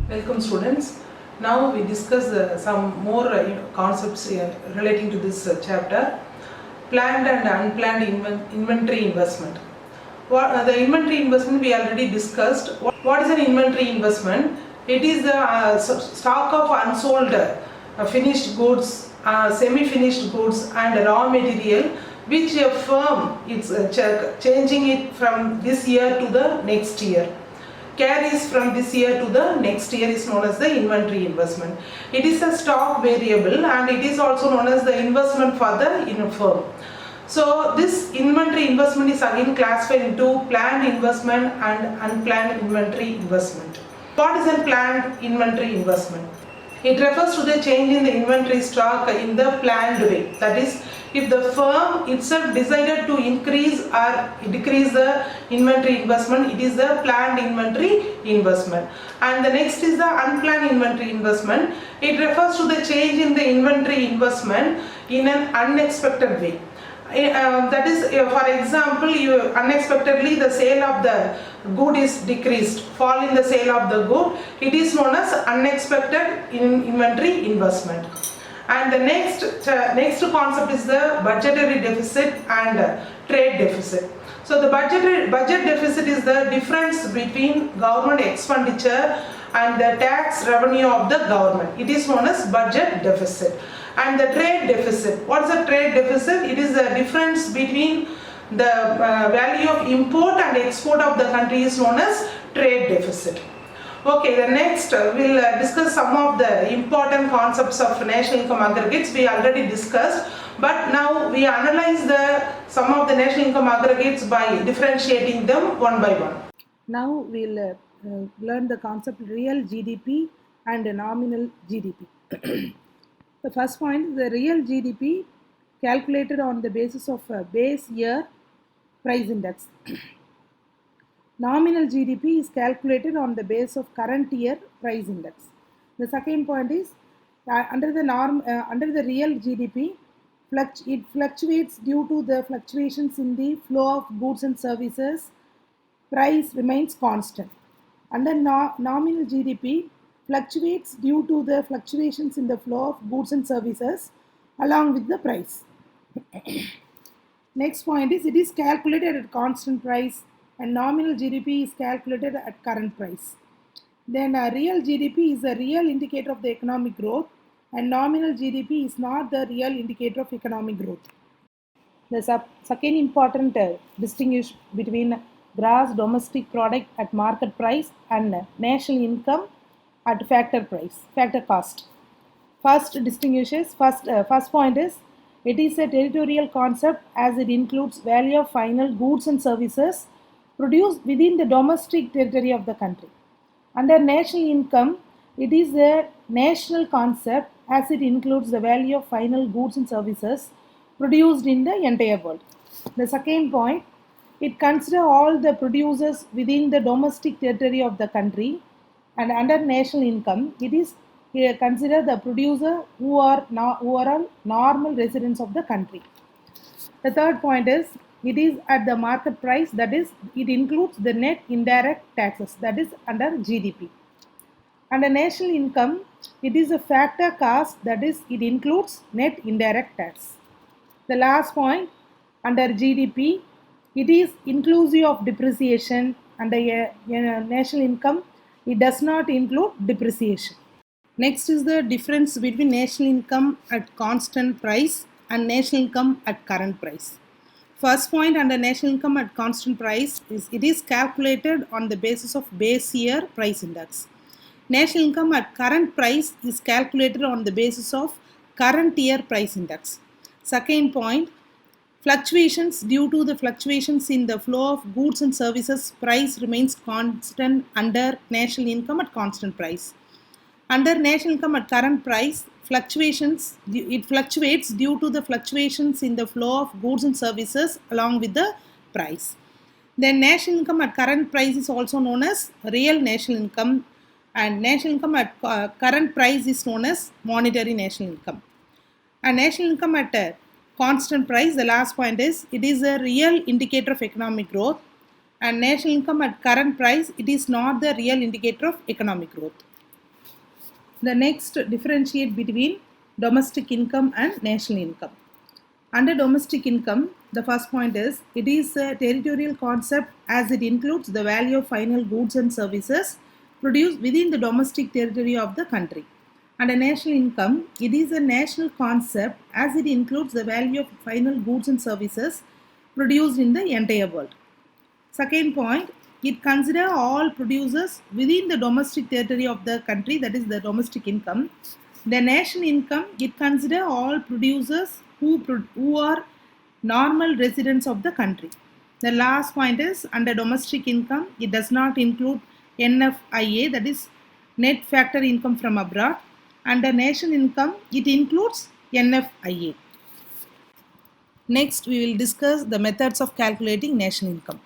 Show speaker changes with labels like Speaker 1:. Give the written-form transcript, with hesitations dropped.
Speaker 1: Welcome students. Now we discuss some more concepts relating to this chapter. Planned and unplanned inventory investment. The inventory investment we already discussed. What is an inventory investment? It is the stock of unsold finished goods, semi-finished goods and raw material which a firm is changing it from this year to the next year. Carries from this year to the next year is known as the inventory investment. It is a stock variable and it is also known as the investment for the firm. So this inventory investment is again classified into planned investment and unplanned inventory investment. What is a planned inventory investment? It refers to the change in the inventory stock in the planned way. That is, if the firm itself decided to increase or decrease the inventory investment, it is a planned inventory investment. And the next is the unplanned inventory investment. It refers to the change in the inventory investment in an unexpected way. That is, for example, unexpectedly the sale of the good is decreased, fall in the sale of the good, it is known as unexpected inventory investment. And the next concept is the budgetary deficit and trade deficit. So the budget deficit is the difference between government expenditure and the tax revenue of the government. It is known as budget deficit. And the trade deficit. What is the trade deficit? It is the difference between the value of import and export of the country is known as trade deficit. Okay, the next we'll discuss some of the important concepts of national income aggregates. We already discussed, but now we analyze some of the national income aggregates by differentiating them one by one.
Speaker 2: Now we'll learn the concept real GDP and nominal GDP. The first point is the real GDP calculated on the basis of a base year price index. Nominal GDP is calculated on the base of current year price index. The second point is under the real GDP, it fluctuates due to the fluctuations in the flow of goods and services. Price remains constant. Under nominal GDP, fluctuates due to the fluctuations in the flow of goods and services along with the price. Next point is it is calculated at constant price and nominal GDP is calculated at current price. Then real GDP is a real indicator of the economic growth and nominal GDP is not the real indicator of economic growth. The second important distinction between gross domestic product at market price and national income at factor cost. First point is it is a territorial concept as it includes value of final goods and services produced within the domestic territory of the country. Under national income, it is a national concept as it includes the value of final goods and services produced in the entire world. The second point, it considers all the producers within the domestic territory of the country. And under national income, it is considered the producer who are all normal residents of the country. The third point is it is at the market price, that is, it includes the net indirect taxes, that is under GDP. Under national income, it is a factor cost, that is, it includes net indirect tax. The last point, under GDP, it is inclusive of depreciation. Under national income, it does not include depreciation. Next is the difference between national income at constant price and national income at current price. First point under national income at constant price is it is calculated on the basis of base year price index. National income at current price is calculated on the basis of current year price index. Second point, fluctuations due to the fluctuations in the flow of goods and services price remains constant under national income at constant price. Under national income at current price, it fluctuates due to the fluctuations in the flow of goods and services along with the price. Then national income at current price is also known as real national income, and national income at current price is known as monetary national income. And national income at a constant price, the last point is it is a real indicator of economic growth, and national income at current price, it is not the real indicator of economic growth. The next differentiate between domestic income and national income. Under domestic income, the first point is it is a territorial concept as it includes the value of final goods and services produced within the domestic territory of the country. Under national income, it is a national concept as it includes the value of final goods and services produced in the entire world. Second point, it considers all producers within the domestic territory of the country, that is the domestic income. The national income, it considers all producers who are normal residents of the country. The last point is under domestic income, it does not include NFIA, that is net factor income from abroad. Under national income, it includes NFIA. Next, we will discuss the methods of calculating national income.